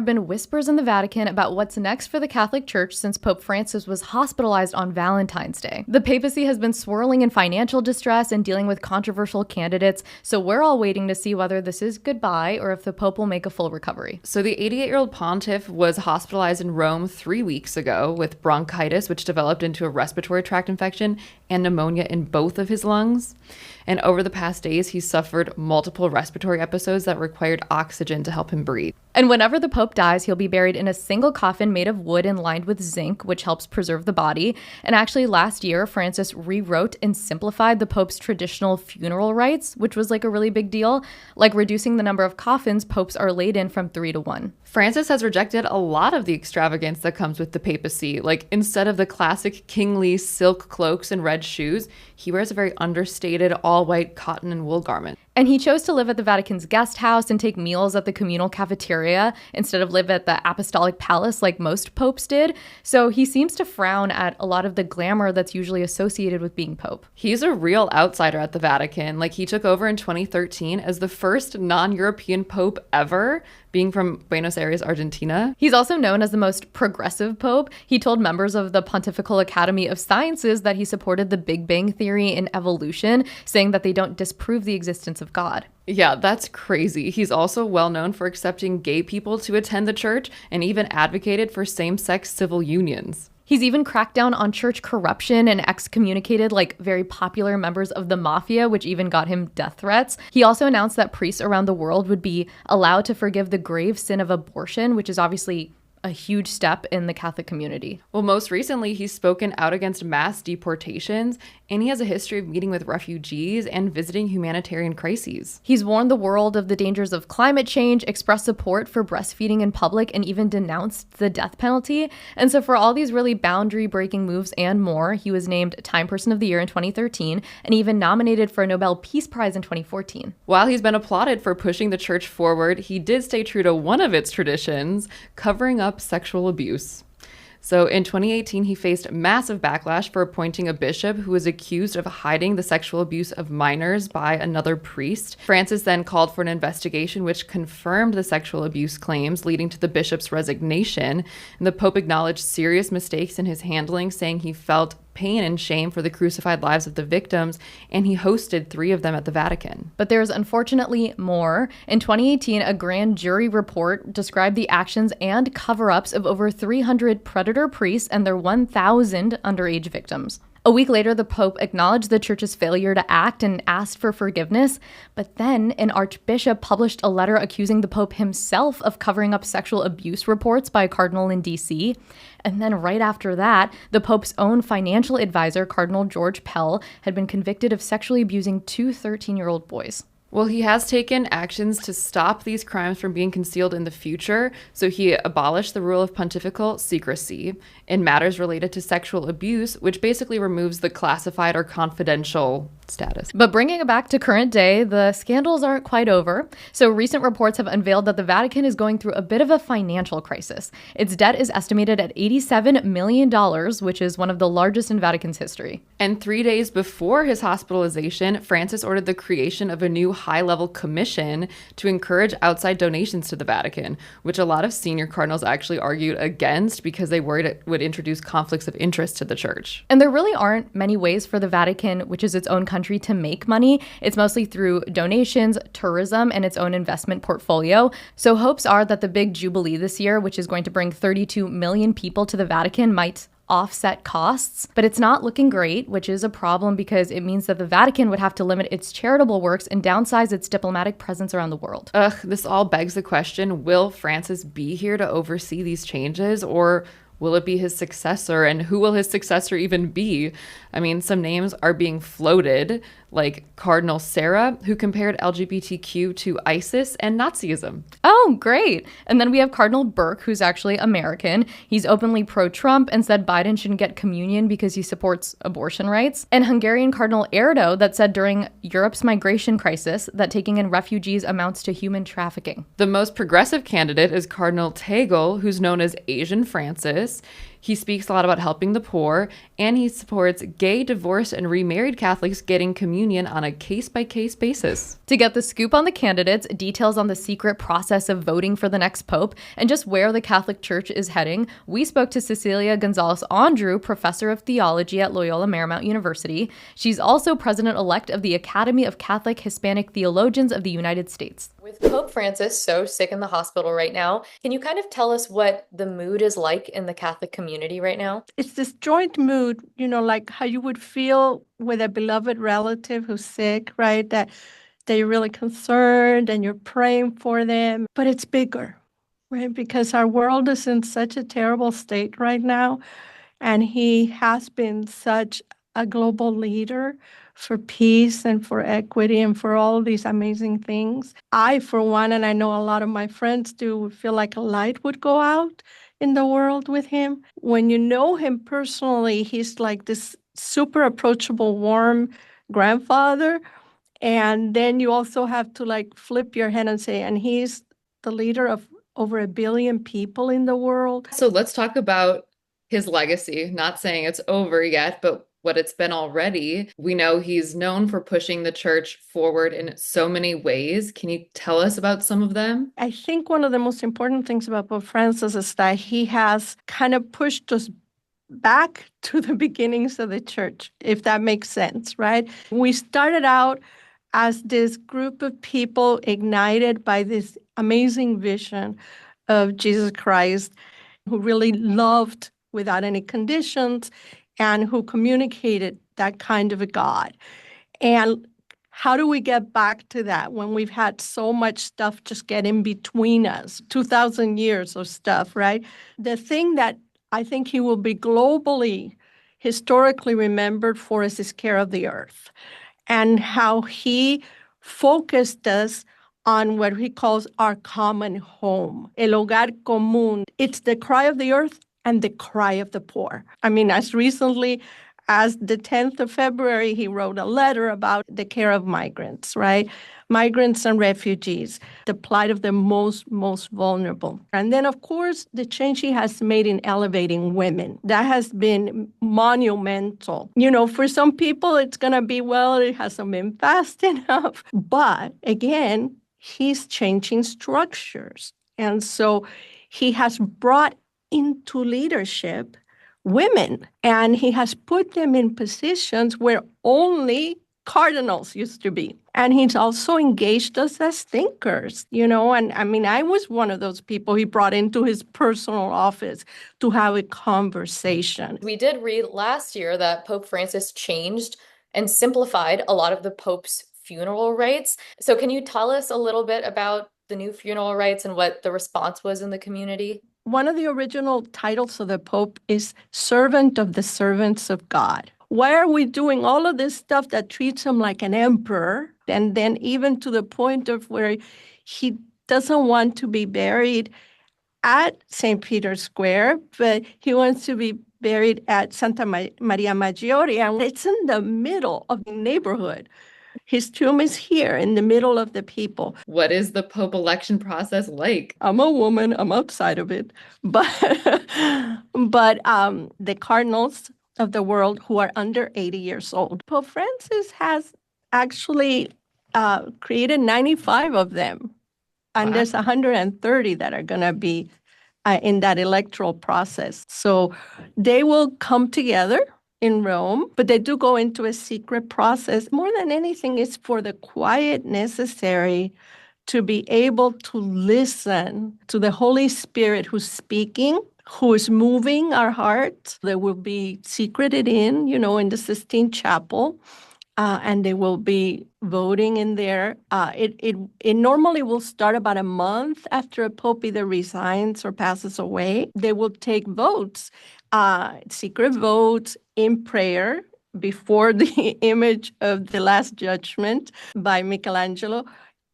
There have been whispers in the Vatican about what's next for the Catholic Church since Pope Francis was hospitalized on Valentine's Day. The papacy has been swirling in financial distress and dealing with controversial candidates, so we're all waiting to see whether this is goodbye or if the Pope will make a full recovery. So the 88-year-old pontiff was hospitalized in Rome 3 weeks ago with bronchitis, which developed into a respiratory tract infection and pneumonia in both of his lungs. And over the past days, he suffered multiple respiratory episodes that required oxygen to help him breathe. And whenever the Pope dies, he'll be buried in a single coffin made of wood and lined with zinc, which helps preserve the body. And actually, last year, Francis rewrote and simplified the Pope's traditional funeral rites, which was like a really big deal, like reducing the number of coffins popes are laid in from 3 to 1. Francis has rejected a lot of the extravagance that comes with the papacy. Like, instead of the classic kingly silk cloaks and red shoes, he wears a very understated all-white cotton and wool garment. And he chose to live at the Vatican's guest house and take meals at the communal cafeteria instead of live at the apostolic palace like most popes did. So he seems to frown at a lot of the glamour that's usually associated with being pope. He's a real outsider at the Vatican. Like, he took over in 2013 as the first non-European pope ever, being from Buenos Aires, Argentina. He's also known as the most progressive pope. He told members of the Pontifical Academy of Sciences that he supported the Big Bang Theory and evolution, saying that they don't disprove the existence of God. Yeah, that's crazy. He's also well known for accepting gay people to attend the church and even advocated for same-sex civil unions. He's even cracked down on church corruption and excommunicated like very popular members of the mafia, which even got him death threats. He also announced that priests around the world would be allowed to forgive the grave sin of abortion, which is obviously a huge step in the Catholic community. Well, most recently, he's spoken out against mass deportations, and he has a history of meeting with refugees and visiting humanitarian crises. He's warned the world of the dangers of climate change, expressed support for breastfeeding in public, and even denounced the death penalty. And so for all these really boundary-breaking moves and more, he was named Time Person of the Year in 2013 and even nominated for a Nobel Peace Prize in 2014. While he's been applauded for pushing the church forward, he did stay true to one of its traditions, covering up sexual abuse. So in 2018, he faced massive backlash for appointing a bishop who was accused of hiding the sexual abuse of minors by another priest. Francis then called for an investigation which confirmed the sexual abuse claims, leading to the bishop's resignation. And the Pope acknowledged serious mistakes in his handling, saying he felt pain and shame for the crucified lives of the victims, and he hosted 3 of them at the Vatican. But there's unfortunately more. In 2018, a grand jury report described the actions and cover-ups of over 300 predator priests and their 1,000 underage victims. A week later, the Pope acknowledged the church's failure to act and asked for forgiveness. But then an archbishop published a letter accusing the Pope himself of covering up sexual abuse reports by a cardinal in D.C. And then right after that, the Pope's own financial advisor, Cardinal George Pell, had been convicted of sexually abusing 2 13-year-old boys. Well, he has taken actions to stop these crimes from being concealed in the future. So he abolished the rule of pontifical secrecy in matters related to sexual abuse, which basically removes the classified or confidential status. But bringing it back to current day, the scandals aren't quite over. So recent reports have unveiled that the Vatican is going through a bit of a financial crisis. Its debt is estimated at $87 million, which is one of the largest in Vatican's history. And 3 days before his hospitalization, Francis ordered the creation of a new high-level commission to encourage outside donations to the Vatican, which a lot of senior cardinals actually argued against because they worried it would introduce conflicts of interest to the church. And there really aren't many ways for the Vatican, which is its own country, to make money. It's mostly through donations, tourism, and its own investment portfolio. So hopes are that the big jubilee this year, which is going to bring 32 million people to the Vatican, might offset costs, but it's not looking great, which is a problem because it means that the Vatican would have to limit its charitable works and downsize its diplomatic presence around the world. This all begs the question, will Francis be here to oversee these changes, or will it be his successor? And who will his successor even be? I mean, some names are being floated, like Cardinal Sarah, who compared LGBTQ to ISIS and Nazism. Oh, great. And then we have Cardinal Burke, who's actually American. He's openly pro-Trump and said Biden shouldn't get communion because he supports abortion rights. And Hungarian Cardinal Erdo that said during Europe's migration crisis that taking in refugees amounts to human trafficking. The most progressive candidate is Cardinal Tagle, who's known as Asian Francis. He speaks a lot about helping the poor, and he supports gay, divorced, and remarried Catholics getting communion on a case-by-case basis. To get the scoop on the candidates, details on the secret process of voting for the next pope, and just where the Catholic Church is heading, we spoke to Cecilia Gonzalez-Andrew, professor of theology at Loyola Marymount University. She's also president-elect of the Academy of Catholic Hispanic Theologians of the United States. With Pope Francis so sick in the hospital right now, can you kind of tell us what the mood is like in the Catholic community right now? It's this joint mood, like how you would feel with a beloved relative who's sick, right? That you're really concerned and you're praying for them. But it's bigger, right? Because our world is in such a terrible state right now. And he has been such a global leader for peace and for equity and for all of these amazing things. I, for one, and I know a lot of my friends do, feel like a light would go out in the world with him. When you know him personally, he's like this super approachable, warm grandfather. And then you also have to like flip your head and say, and he's the leader of over 1 billion people in the world. So let's talk about his legacy. Not saying it's over yet, but what it's been already. We know he's known for pushing the church forward in so many ways. Can you tell us about some of them? I think one of the most important things about Pope Francis is that he has kind of pushed us back to the beginnings of the church, if that makes sense, right? We started out as this group of people ignited by this amazing vision of Jesus Christ, who really loved without any conditions and who communicated that kind of a God. And how do we get back to that when we've had so much stuff just get in between us, 2,000 years of stuff, right? The thing that I think he will be globally, historically remembered for is his care of the earth and how he focused us on what he calls our common home, el hogar común. It's the cry of the earth and the cry of the poor. I mean, as recently as the 10th of February, he wrote a letter about the care of migrants, right? Migrants and refugees, the plight of the most vulnerable. And then, of course, the change he has made in elevating women. That has been monumental. For some people, it's going to be, well, it hasn't been fast enough. But again, he's changing structures. And so he has brought into leadership women, and he has put them in positions where only cardinals used to be. And he's also engaged us as thinkers, and I mean, I was one of those people he brought into his personal office to have a conversation. We did read last year that Pope Francis changed and simplified a lot of the Pope's funeral rites. So can you tell us a little bit about the new funeral rites and what the response was in the community? One of the original titles of the Pope is Servant of the Servants of God. Why are we doing all of this stuff that treats him like an emperor? And then even to the point of where he doesn't want to be buried at St. Peter's Square, but he wants to be buried at Santa Maria Maggiore, and it's in the middle of the neighborhood. His tomb is here in the middle of the people. What is the Pope election process like? I'm a woman. I'm outside of it. But the cardinals of the world who are under 80 years old. Pope Francis has actually created 95 of them. And there's 130 that are going to be in that electoral process. So they will come together in Rome, but they do go into a secret process. More than anything, it's for the quiet necessary to be able to listen to the Holy Spirit who's speaking, who is moving our hearts. They will be secreted in the Sistine Chapel, and they will be voting in there. It normally will start about a month after a pope either resigns or passes away. They will take votes, secret votes in prayer before the image of the Last Judgment by Michelangelo.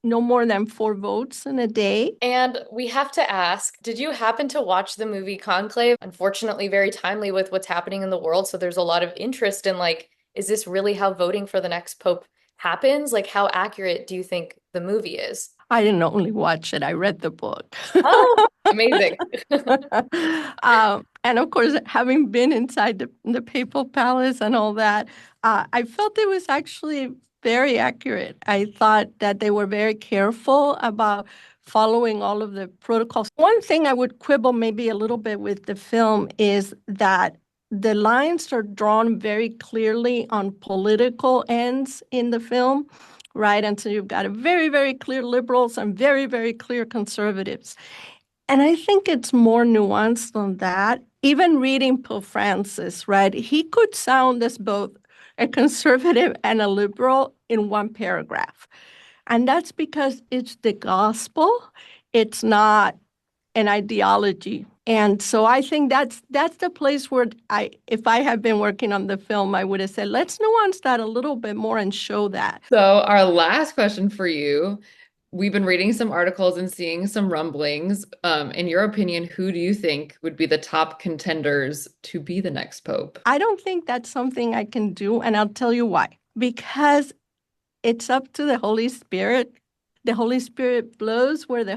No more than 4 votes in a day. And we have to ask, did you happen to watch the movie Conclave? Unfortunately, very timely with what's happening in the world. So there's a lot of interest in is this really how voting for the next pope happens? How accurate do you think the movie is? I didn't only watch it, I read the book. Oh, amazing. And of course, having been inside the papal palace and all that, I felt it was actually very accurate. I thought that they were very careful about following all of the protocols. One thing I would quibble maybe a little bit with the film is that the lines are drawn very clearly on political ends in the film, right? And so you've got a very, very clear liberals and very, very clear conservatives. And I think it's more nuanced than that. Even reading Pope Francis, right? He could sound as both a conservative and a liberal in one paragraph. And that's because it's the gospel. It's not an ideology. And so I think that's the place where if I had been working on the film, I would have said, let's nuance that a little bit more and show that. So, our last question for you. We've been reading some articles and seeing some rumblings. In your opinion, who do you think would be the top contenders to be the next pope? I don't think that's something I can do, and I'll tell you why. Because it's up to the Holy Spirit. The Holy Spirit blows where the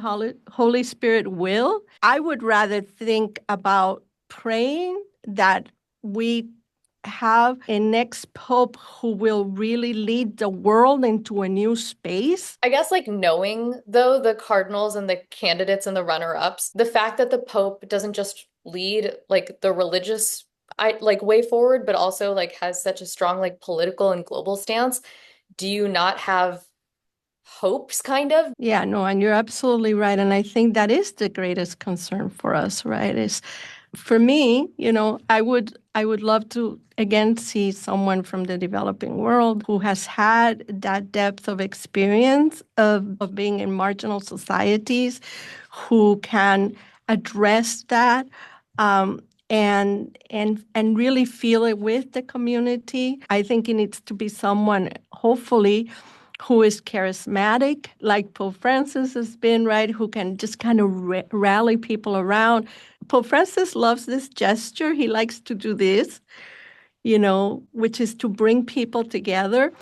Holy Spirit will. I would rather think about praying that we have a next pope who will really lead the world into a new space. I guess like knowing though the cardinals and the candidates and the runner-ups, the fact that the Pope doesn't just lead like the religious way forward, but also like has such a strong like political and global stance, do you not have hopes kind of? Yeah, no, and you're absolutely right. And I think that is the greatest concern for us, right? Is for me, I would love to again see someone from the developing world who has had that depth of experience of being in marginal societies, who can address that and really feel it with the community. I think it needs to be someone, hopefully, who is charismatic, like Pope Francis has been, right? Who can just kind of rally people around. Pope Francis loves this gesture. He likes to do this, which is to bring people together.